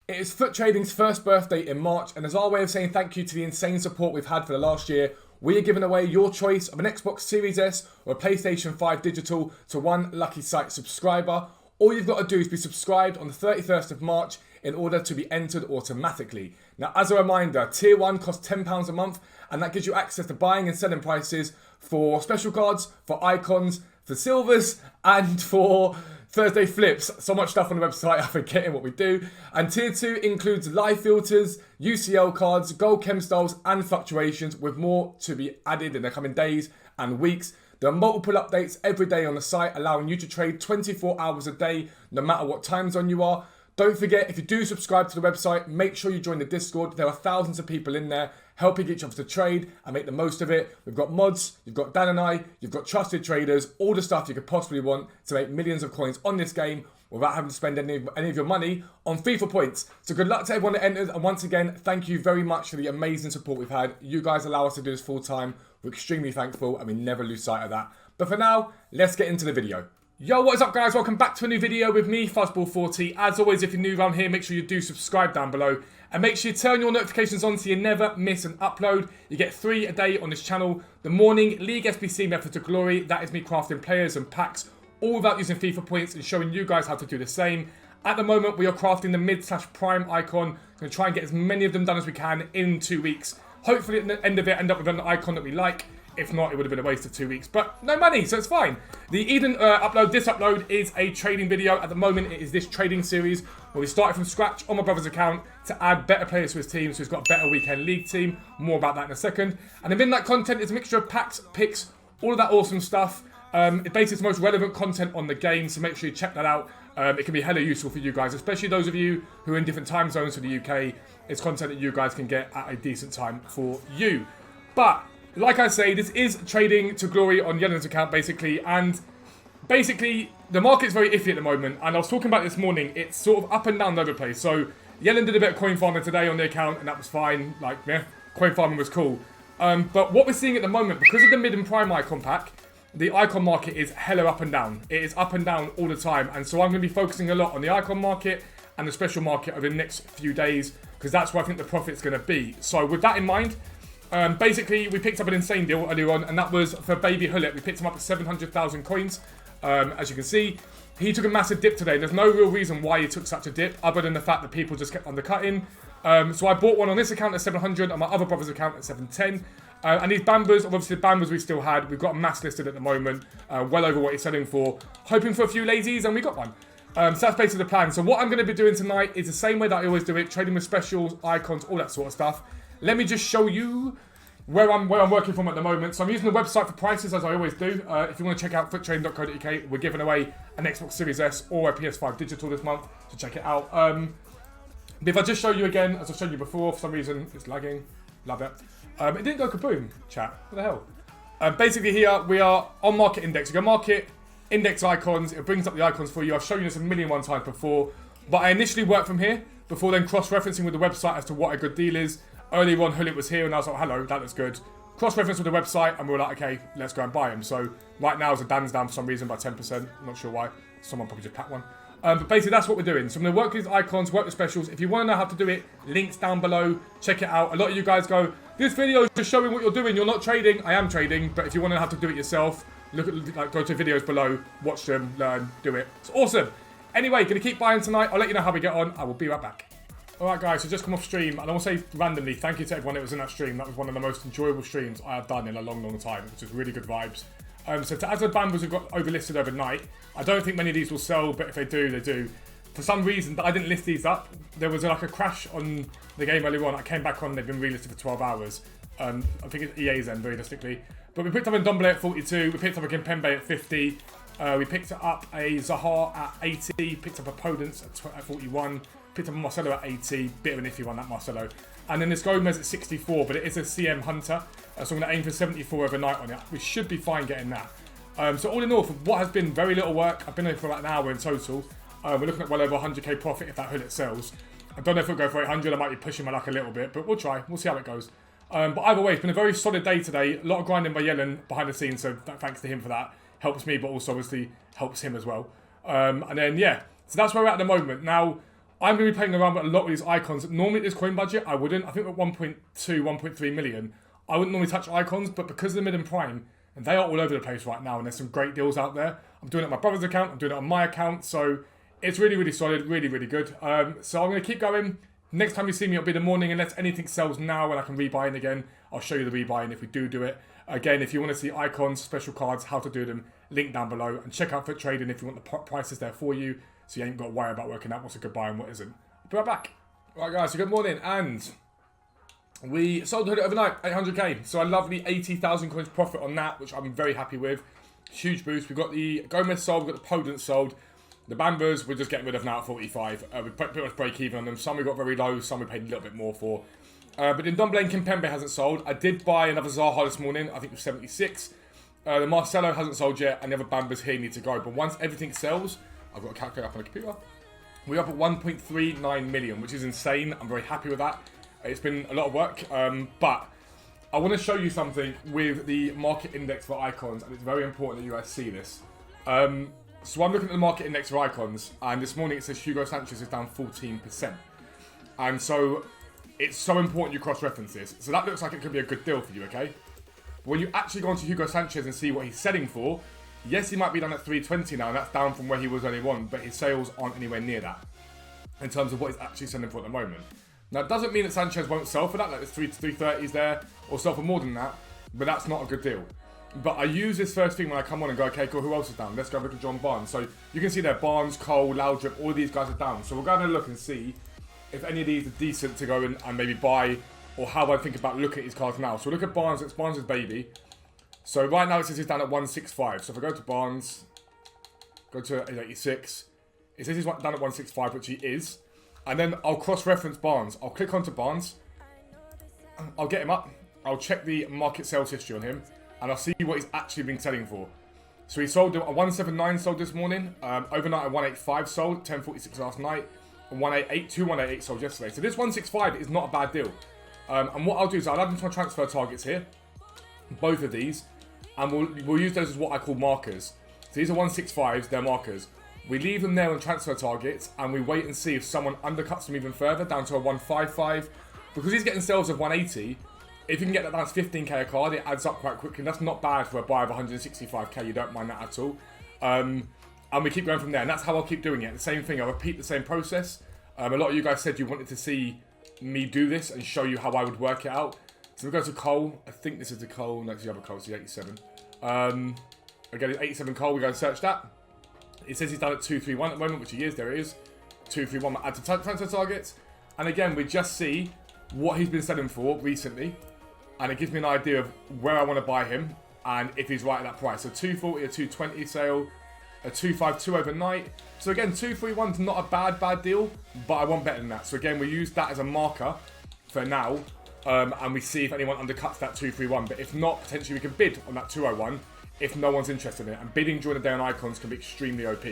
It is Foot Trading's first birthday in March, and as our way of saying thank you to the insane support we've had for the last year, we are giving away your choice of an Xbox Series S or a PlayStation 5 digital to one lucky site subscriber. All you've got to do is be subscribed on the 31st of March in order to be entered automatically. Now, as a reminder, Tier 1 costs £10 a month, and that gives you access to buying and selling prices for special cards, for icons, for silvers, and for Thursday flips. So much stuff on the website, I'm forgetting what we do. And Tier 2 includes live filters, UCL cards, gold chem styles, and fluctuations, with more to be added in the coming days and weeks. There are multiple updates every day on the site, allowing you to trade 24 hours a day, no matter what time zone you are. Don't forget, if you do subscribe to the website, make sure you join the Discord. There are thousands of people in there helping each other to trade and make the most of it. We've got mods, you've got Dan and I, you've got trusted traders, all the stuff you could possibly want to make millions of coins on this game without having to spend any of your money on FIFA points. So good luck to everyone that enters, and once again, thank you very much for the amazing support we've had. You guys allow us to do this full time. We're extremely thankful, and we never lose sight of that. But for now, let's get into the video. Yo, what is up guys? Welcome back to a new video with me, Fuzzball40. As always, if you're new around here, make sure you do subscribe down below. And make sure you turn your notifications on so you never miss an upload. You get 3 a day on this channel. The morning League SBC method to glory, that is me crafting players and packs, all without using FIFA points, and showing you guys how to do the same. At the moment, we are crafting the mid/prime icon. Going to try and get as many of them done as we can in 2 weeks. Hopefully at the end of it, end up with an icon that we like. If not, it would have been a waste of 2 weeks. But no money, so it's fine. The evening upload, this upload is a trading video. At the moment, it is this trading series where we started from scratch on my brother's account to add better players to his team. So he's got a better weekend league team. More about that in a second. And then in that content is a mixture of packs, picks, all of that awesome stuff. It basically is the most relevant content on the game, so make sure you check that out. It can be hella useful for you guys, especially those of you who are in different time zones to the UK. It's content that you guys can get at a decent time for you. But like I say, this is trading to glory on Yellen's account, basically. And basically, the market's very iffy at the moment. And I was talking about this morning, it's sort of up and down all over the place. So, Yellen did a bit of coin farming today on the account, and that was fine. Like, yeah, coin farming was cool. But what we're seeing at the moment, because of the mid and prime icon pack, the icon market is hella up and down. It is up and down all the time. And so I'm going to be focusing a lot on the icon market and the special market over the next few days, because that's where I think the profit's going to be. So, with that in mind, basically, we picked up an insane deal earlier on, and that was for Baby Gullit. We picked him up at 700,000 coins. As you can see, he took a massive dip today. There's no real reason why he took such a dip, other than the fact that people just kept undercutting. So I bought one on this account at 700, on my other brother's account at 710. And these Bambas, obviously the Bambas we still had, we've got a mass listed at the moment, well over what he's selling for. Hoping for a few lazies, and we got one. So that's basically the plan. So what I'm going to be doing tonight is the same way that I always do it, trading with specials, icons, all that sort of stuff. Let me just show you where I'm working from at the moment. So I'm using the website for prices, as I always do. If you want to check out futtrading.co.uk, we're giving away an Xbox Series S or a PS5 digital this month, so check it out. But if I just show you again, as I've shown you before, for some reason it's lagging. Love it. It didn't go kaboom, chat. What the hell? Basically here, we are on market index. You go market, index icons, it brings up the icons for you. I've shown you this a million one times before, but I initially worked from here before then cross-referencing with the website as to what a good deal is. Earlier on, Gullit was here, and I was like, hello, that looks good. Cross-reference with the website, and we were like, okay, let's go and buy him. So right now, the Dan's down for some reason by 10%. I'm not sure why. Someone probably just packed one. But basically, that's what we're doing. So I'm going to work with these icons, work with specials. If you want to know how to do it, links down below. Check it out. A lot of you guys go, this video is just showing what you're doing. You're not trading. I am trading. But if you want to know how to do it yourself, look at, like, go to videos below, watch them, learn, do it. It's awesome. Anyway, going to keep buying tonight. I'll let you know how we get on. I will be right back. Alright guys, so just come off stream, and I want to say randomly, thank you to everyone that was in that stream. That was one of the most enjoyable streams I have done in a long, long time, which is really good vibes. So to as the Bambas have got overlisted overnight, I don't think many of these will sell, but if they do, they do. For some reason, I didn't list these up. There was like a crash on the game earlier on. I came back on, they've been relisted for 12 hours. I think it's EA's end, realistically. But we picked up a Ndombele at 42, we picked up a Kimpembe at 50, we picked up a Zaha at 80, picked up a Podence at 41, picked up a Marcelo at 80, bit of an iffy one, that Marcelo. And then this Gomez at 64, but it is a CM Hunter, so I'm going to aim for 74 overnight on it. We should be fine getting that. So all in all, for what has been very little work, I've been here for about an hour in total. We're looking at well over 100k profit if that Gullit sells. I don't know if it'll go for 800, I might be pushing my luck a little bit, but we'll try. We'll see how it goes. But either way, it's been a very solid day today. A lot of grinding by Yellen behind the scenes, so thanks to him for that. Helps me, but also obviously helps him as well. And then, yeah, so that's where we're at the moment. Now, I'm going to be playing around with a lot of these icons. Normally at this coin budget, I wouldn't. I think at 1.2, 1.3 million, I wouldn't normally touch icons, but because of the mid and prime, and they are all over the place right now, and there's some great deals out there. I'm doing it on my brother's account, I'm doing it on my account, so it's really, really solid, really, really good. So I'm going to keep going. Next time you see me, it'll be the morning, unless anything sells now and I can rebuy in again. I'll show you the rebuying if we do it. Again, if you want to see icons, special cards, how to do them, link down below. And check out Futtrading if you want the prices there for you, so you ain't got to worry about working out what's a good buy and what isn't. I'll be right back. Right guys, so good morning, and we sold the hoodie overnight, 800k. So a lovely 80,000 coins profit on that, which I'm very happy with. Huge boost. We've got the Gomez sold, we've got the Podence sold. The Bambas we're just getting rid of now at 45. We pretty much break even on them. Some we got very low, some we paid a little bit more for. But Ndombele and Kimpembe hasn't sold. I did buy another Zaha this morning, I think it was 76. The Marcelo hasn't sold yet, and the other Bambas here need to go. But once everything sells, I've got a calculator up on the computer. We're up at 1.39 million, which is insane. I'm very happy with that. It's been a lot of work, but I want to show you something with the market index for icons, and it's very important that you guys see this. So I'm looking at the market index for icons, and this morning it says Hugo Sanchez is down 14%. And so it's so important you cross-reference this. So that looks like it could be a good deal for you, okay? But when you actually go onto Hugo Sanchez and see what he's selling for, yes, he might be down at 320 now, and that's down from where he was earlier on, but his sales aren't anywhere near that in terms of what he's actually selling for at the moment. Now, it doesn't mean that Sanchez won't sell for that, like there's 330s there, or sell for more than that, but that's not a good deal. But I use this first thing when I come on and go, okay, cool, who else is down? Let's go look at John Barnes. So you can see there, Barnes, Cole, Laudrup, all of these guys are down. So we're going to look and see if any of these are decent to go in and maybe buy, or how I think about looking at these cards now. So look at Barnes, it's Barnes' baby. So right now it says he's down at 165. So if I go to Barnes, go to 86, it says he's down at 165, which he is. And then I'll cross-reference Barnes. I'll click onto Barnes. I'll get him up. I'll check the market sales history on him. And I'll see what he's actually been selling for. So he sold a 179 sold this morning. Overnight a 185 sold. 1046 last night. A 188, 2188 sold yesterday. So this 165 is not a bad deal. And what I'll do is I'll add them to my transfer targets here. Both of these. And we'll use those as what I call markers. So these are 165s, they're markers. We leave them there on transfer targets, and we wait and see if someone undercuts them even further, down to a 155. Because he's getting sales of 180, if you can get that down to 15k a card, it adds up quite quickly. And that's not bad for a buy of 165k, you don't mind that at all. And we keep going from there, and that's how I'll keep doing it. The same thing, I'll repeat the same process. A lot of you guys said you wanted to see me do this and show you how I would work it out. So we go to Cole. I think this is the Cole. No, it's the other Cole, so 87. Again, it's 87 Cole. We go and search that. It says he's down at 231 at the moment, which he is. There it is. 231. Add to transfer targets. And again, we just see what he's been selling for recently. And it gives me an idea of where I want to buy him and if he's right at that price. So 240, a 220 sale, a 252 overnight. So again, 231 is not a bad deal, but I want better than that. So again, we use that as a marker for now. And we see if anyone undercuts that 231. But if not, potentially we can bid on that 201 if no one's interested in it. And bidding during the day on icons can be extremely OP.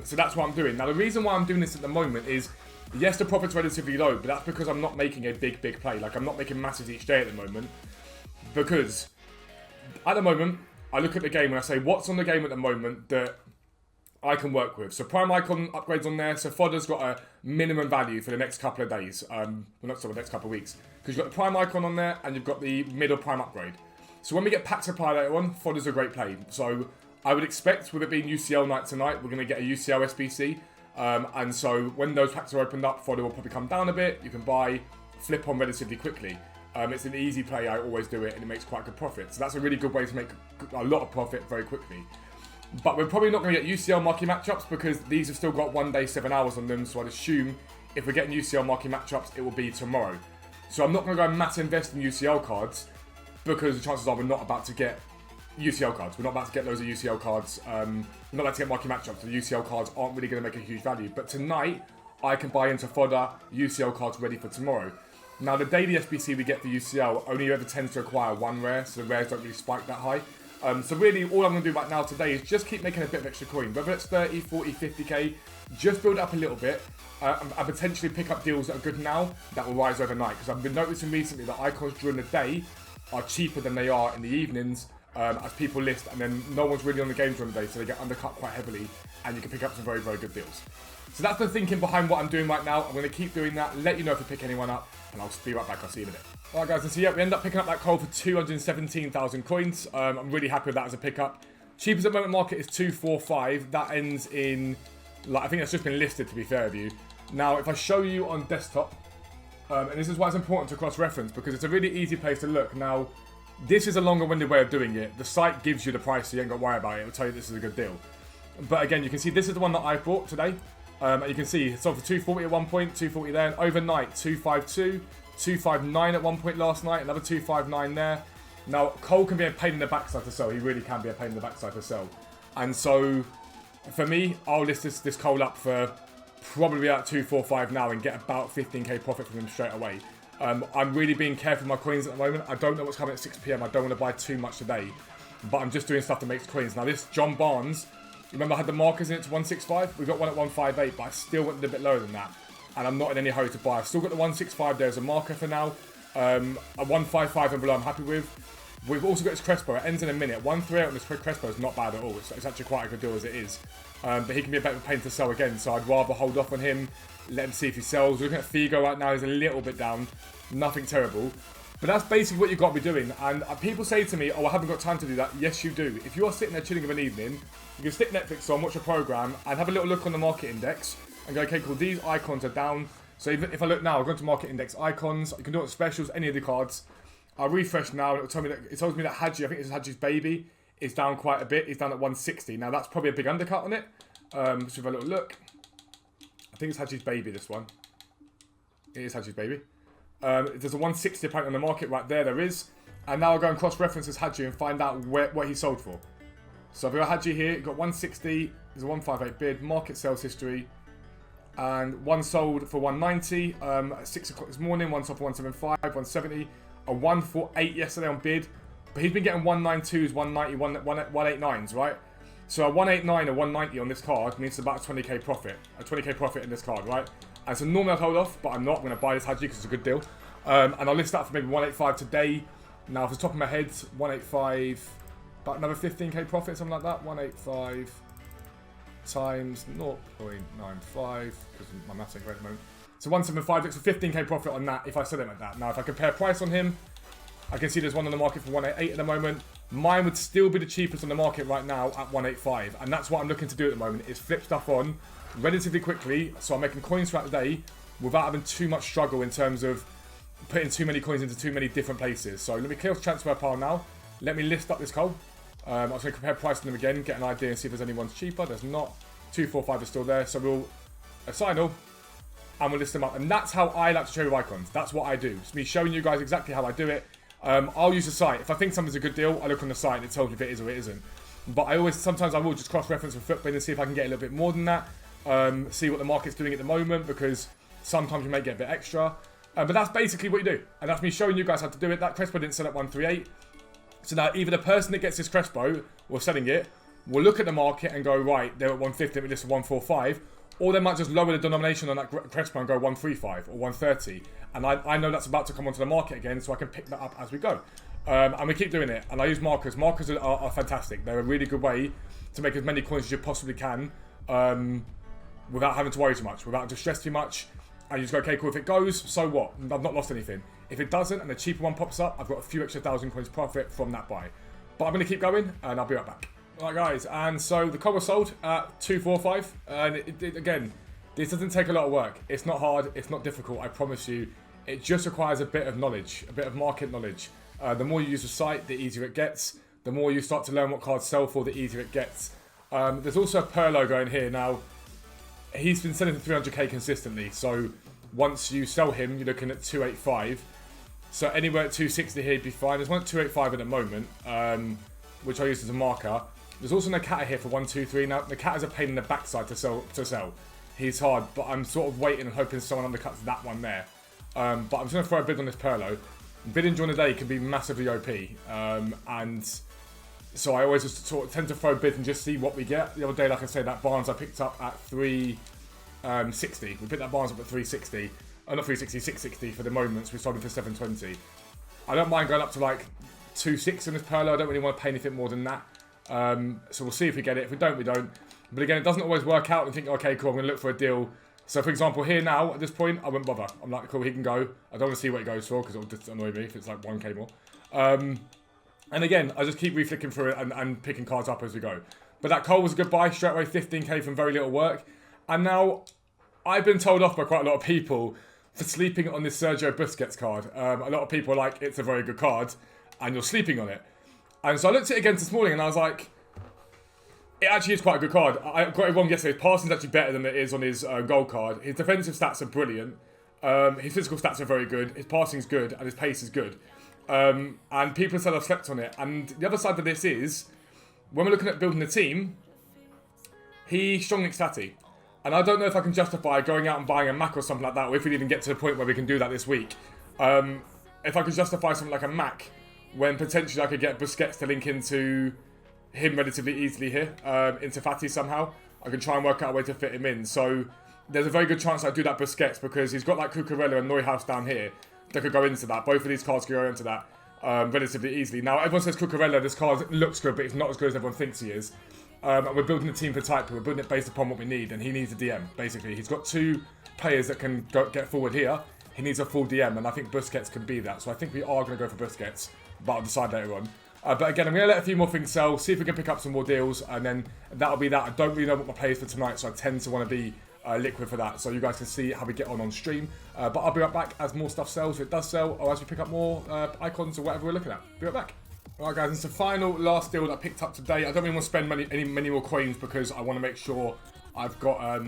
So that's what I'm doing. Now, the reason why I'm doing this at the moment is, yes, the profit's relatively low, but that's because I'm not making a big play. Like, I'm not making masses each day at the moment. Because at the moment, I look at the game and I say, what's on the game at the moment that I can work with? So prime icon upgrades on there. So fodder's got a minimum value for the next couple of days. Well, not so the next couple of weeks. Because you've got the prime icon on there and you've got the middle prime upgrade. So when we get pack supply later on, fodder's a great play. So I would expect, with it being UCL night tonight, we're going to get a UCL SBC. And so when those packs are opened up, fodder will probably come down a bit. You can buy, flip on relatively quickly. It's an easy play, I always do it, and it makes quite a good profit. So that's a really good way to make a lot of profit very quickly. But we're probably not going to get UCL marquee matchups because these have still got 1 day, 7 hours on them. So I'd assume if we're getting UCL marquee matchups, it will be tomorrow. So I'm not going to go and mass invest in UCL cards because the chances are we're not about to get UCL cards. We're not about to get loads of UCL cards. We're not about to get marquee matchups. The UCL cards aren't really going to make a huge value. But tonight, I can buy into fodder UCL cards ready for tomorrow. Now, the daily SBC we get for UCL only ever tends to acquire 1 rare, so the rares don't really spike that high. So really, all I'm going to do right now today is just keep making a bit of extra coin. Whether it's 30, 40, 50k, just build up a little bit and potentially pick up deals that are good now that will rise overnight. Because I've been noticing recently that icons during the day are cheaper than they are in the evenings as people list, and then no one's really on the game during the day, so they get undercut quite heavily, and you can pick up some very good deals. So that's the thinking behind what I'm doing right now. I'm going to keep doing that, let you know if I pick anyone up, and I'll be right back. I'll see you in a bit. Alright guys, and so yeah, we end up picking up that coal for 217,000 coins. I'm really happy with that as a pickup. Cheapest at the moment market is 245. That ends in, like, I think that's just been listed, to be fair with you. Now, if I show you on desktop, and this is why it's important to cross-reference, because it's a really easy place to look. Now, this is a longer-winded way of doing it. The site gives you the price, so you ain't got to worry about it. It'll tell you this is a good deal. But again, you can see this is the one that I bought today. And you can see it sold for 240 at one point, 240 there, and overnight 252, 259 at one point last night, another 259 there. Now, coal can be a pain in the backside to sell. He really can be a pain in the backside to sell. And so, for me, I'll list this coal up for probably about 245 now and get about 15k profit from him straight away. I'm really being careful with my coins at the moment. I don't know what's coming at 6 PM. I don't want to buy too much today. But I'm just doing stuff that makes coins. Now, this John Barnes, remember I had the markers in it to 165? We got one at 158, but I still wanted a bit lower than that. And I'm not in any hurry to buy. I've still got the 165 there as a marker for now. A 155 and below I'm happy with. We've also got his Crespo. It ends in a minute. 138 on this Crespo is not bad at all. It's actually quite a good deal as it is. But he can be a bit of a pain to sell again, so I'd rather hold off on him, let him see if he sells. Looking at Figo right now, he's a little bit down. Nothing terrible. But that's basically what you've got to be doing. And people say to me, oh, I haven't got time to do that. Yes, you do. If you are sitting there chilling of an evening, you can stick Netflix on, watch a program, and have a little look on the market index, and go, okay, cool, these icons are down. So even if I look now, I'll go to market index icons. You can do it on specials, any of the cards. I'll refresh now, and it tells me that Hadji, I think it's Hadji's baby, is down quite a bit. He's down at 160. Now, that's probably a big undercut on it. Let's have a little look. I think it's Hadji's baby, this one. It is Hadji's baby. There's a 160 apparently on the market right there. There is. And now I'll go and cross-reference this Hadji and find out what he sold for. So I've got Hadji here. You've got 160. There's a 158 bid. Market sales history. And one sold for 190 at 6 o'clock this morning. One sold for 175, 170. A 148 yesterday on bid. But he's been getting 192s, 190, 189s, right? So a 189 or 190 on this card means about a 20k profit. A 20k profit in this card, right? And so normally I'd hold off, but I'm not. I'm going to buy this Hadji because it's a good deal. And I'll list that for maybe 185 today. Now, off the top of my head, 185, about another 15k profit, something like that. 185 times 0.95, because my maths ain't great at the moment. So 175 looks for 15k profit on that if I sell it like that. Now, if I compare price on him, I can see there's one on the market for 188 at the moment. Mine would still be the cheapest on the market right now at 185. And that's what I'm looking to do at the moment, is flip stuff on relatively quickly. So I'm making coins throughout the day without having too much struggle in terms of putting too many coins into too many different places. So let me clear off the transfer pile now. Let me list up this coal. I'm just going to compare price on them again, get an idea and see if there's anyone's cheaper. There's not. 245 is still there. So we'll assign all and we'll list them up. And that's how I like to show you icons. That's what I do. It's me showing you guys exactly how I do it. I'll use the site. If I think something's a good deal, I look on the site and it tells me if it is or it isn't. But sometimes I will just cross-reference with Futtrading and see if I can get a little bit more than that. See what the market's doing at the moment, because sometimes you may get a bit extra. But that's basically what you do. And that's me showing you guys how to do it. That Crespo didn't sell at 138. So now either the person that gets this Crespo, or selling it, will look at the market and go, right, they're at 150, let me list at 145. Or they might just lower the denomination on that Crespo and go 135 or 130. And I know that's about to come onto the market again, so I can pick that up as we go. And we keep doing it. And I use markers. Markers are fantastic. They're a really good way to make as many coins as you possibly can without having to worry too much, without distress too much. And you just go, okay, cool. If it goes, so what? I've not lost anything. If it doesn't and a cheaper one pops up, I've got a few extra 1,000 coins profit from that buy. But I'm going to keep going, and I'll be right back. Alright guys, and so the coal was sold at 245, and again, this doesn't take a lot of work. It's not hard, it's not difficult, I promise you. It just requires a bit of knowledge, a bit of market knowledge. The more you use the site, the easier it gets. The more you start to learn what cards sell for, the easier it gets. There's also a Perlo going here. Now, he's been selling for 300k consistently, so once you sell him, you're looking at 285. So anywhere at 260 here, he'd be fine. There's one at 285 at the moment, which I use as a marker. There's also Nakata here for 123. Now, Nakata's a pain in the backside to sell. He's hard, but I'm sort of waiting and hoping someone undercuts that one there. But I'm just going to throw a bid on this Perlo. Bidding during the day can be massively OP. And so I always just sort of tend to throw bids and just see what we get. The other day, like I said, that Barnes I picked up at 360. We picked that Barnes up at 360. Not 360, 660 for the moment. So we sold it for 720. I don't mind going up to like 2.6 in this Perlo. I don't really want to pay anything more than that. So we'll see if we get it. If we don't, we don't. But again, it doesn't always work out and think, okay, cool, I'm going to look for a deal. So for example, here now, at this point, I wouldn't bother. I'm like, cool, he can go. I don't want to see what he goes for because it'll just annoy me if it's like 1k more. And again, I just keep reflicking through it and picking cards up as we go. But that Cole was a good buy, straight away 15k from very little work. And now, I've been told off by quite a lot of people for sleeping on this Sergio Busquets card. A lot of people are like, it's a very good card, and you're sleeping on it. And so I looked at it again this morning, and I was like, it actually is quite a good card. I got it wrong yesterday. His passing's actually better than it is on his gold card. His defensive stats are brilliant. His physical stats are very good. His passing's good, and his pace is good. And people said I've slept on it. And the other side of this is, when we're looking at building a team, he's strong and statty. And I don't know if I can justify going out and buying a Mac or something like that, or if we even get to the point where we can do that this week. If I could justify something like a Mac, when potentially I could get Busquets to link into him relatively easily here, into Fati somehow. I can try and work out a way to fit him in. So there's a very good chance I do that Busquets because he's got like Cucurella and Neuhaus down here that could go into that. Both of these cards could go into that relatively easily. Now everyone says Cucurella, this card looks good, but it's not as good as everyone thinks he is. And we're building a team for type, we're building it based upon what we need, and he needs a DM, basically. He's got 2 players that can get forward here. He needs a full DM, and I think Busquets can be that. So I think we are going to go for Busquets, but I'll decide later on. But again, I'm going to let a few more things sell, see if we can pick up some more deals, and then that'll be that. I don't really know what my play is for tonight, so I tend to want to be liquid for that, so you guys can see how we get on stream. But I'll be right back as more stuff sells, if it does sell, or as we pick up more icons or whatever we're looking at. Be right back. Alright guys, it's the final last deal that I picked up today. I don't really want to spend many more coins because I want to make sure I've got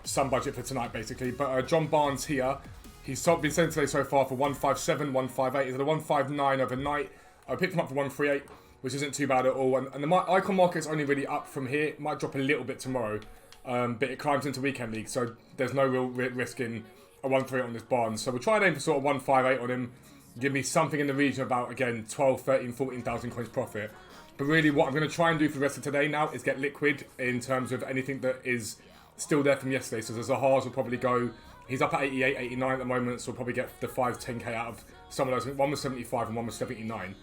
some budget for tonight, basically. But John Barnes here, he's been selling today so far for 157, 158. He's at a 159 overnight. I picked him up for 138, which isn't too bad at all. And the icon market's only really up from here. It might drop a little bit tomorrow, but it climbs into weekend league, so there's no real risk in a 138 on this Barnes. So we'll try and aim for sort of 158 on him. Give me something in the region of about, again, 12, 13, 14,000 coins profit. But really what I'm going to try and do for the rest of today now is get liquid in terms of anything that is still there from yesterday. So the Zahars will probably go, he's up at 88, 89 at the moment, so we'll probably get the 5, 10k out of some of those. One was 75 and one was 79.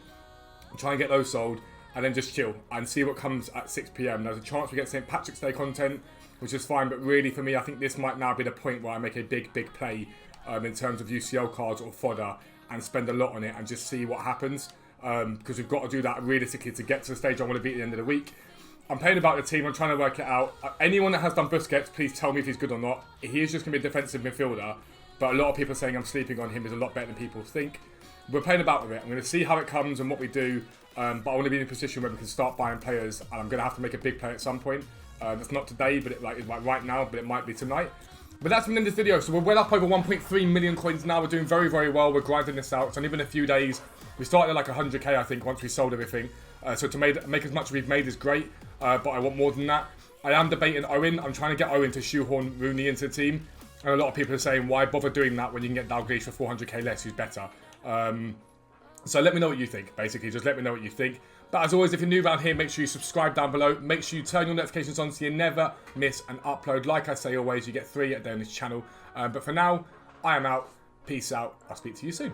Try and get those sold and then just chill and see what comes at 6 PM. There's a chance we get St. Patrick's Day content, which is fine, but really for me, I think this might now be the point where I make a big play in terms of UCL cards or fodder and spend a lot on it and just see what happens, because we've got to do that realistically to get to the stage I want to be at the end of the week. I'm playing about the team, I'm trying to work it out. Anyone that has done Busquets, please tell me if he's good or not. He is just going to be a defensive midfielder, but a lot of people are saying I'm sleeping on him is a lot better than people think. We're playing about with it. I'm going to see how it comes and what we do, but I want to be in a position where we can start buying players, and I'm going to have to make a big play at some point. It's not today, but it's like right now, but it might be tonight. But that's been in this video. So we're well up over 1.3 million coins now. We're doing very well. We're grinding this out. It's only been a few days. We started at like 100k, I think, once we sold everything. So to make as much as we've made is great, but I want more than that. I am debating Owen. I'm trying to get Owen to shoehorn Rooney into the team. And a lot of people are saying, why bother doing that when you can get Dalglish for 400k less, who's better? So let me know what you think, basically. Just let me know what you think. But as always, if you're new around here, make sure you subscribe down below. Make sure you turn your notifications on so you never miss an upload. Like I say always, you get 3 a day on this channel. But for now, I am out. Peace out. I'll speak to you soon.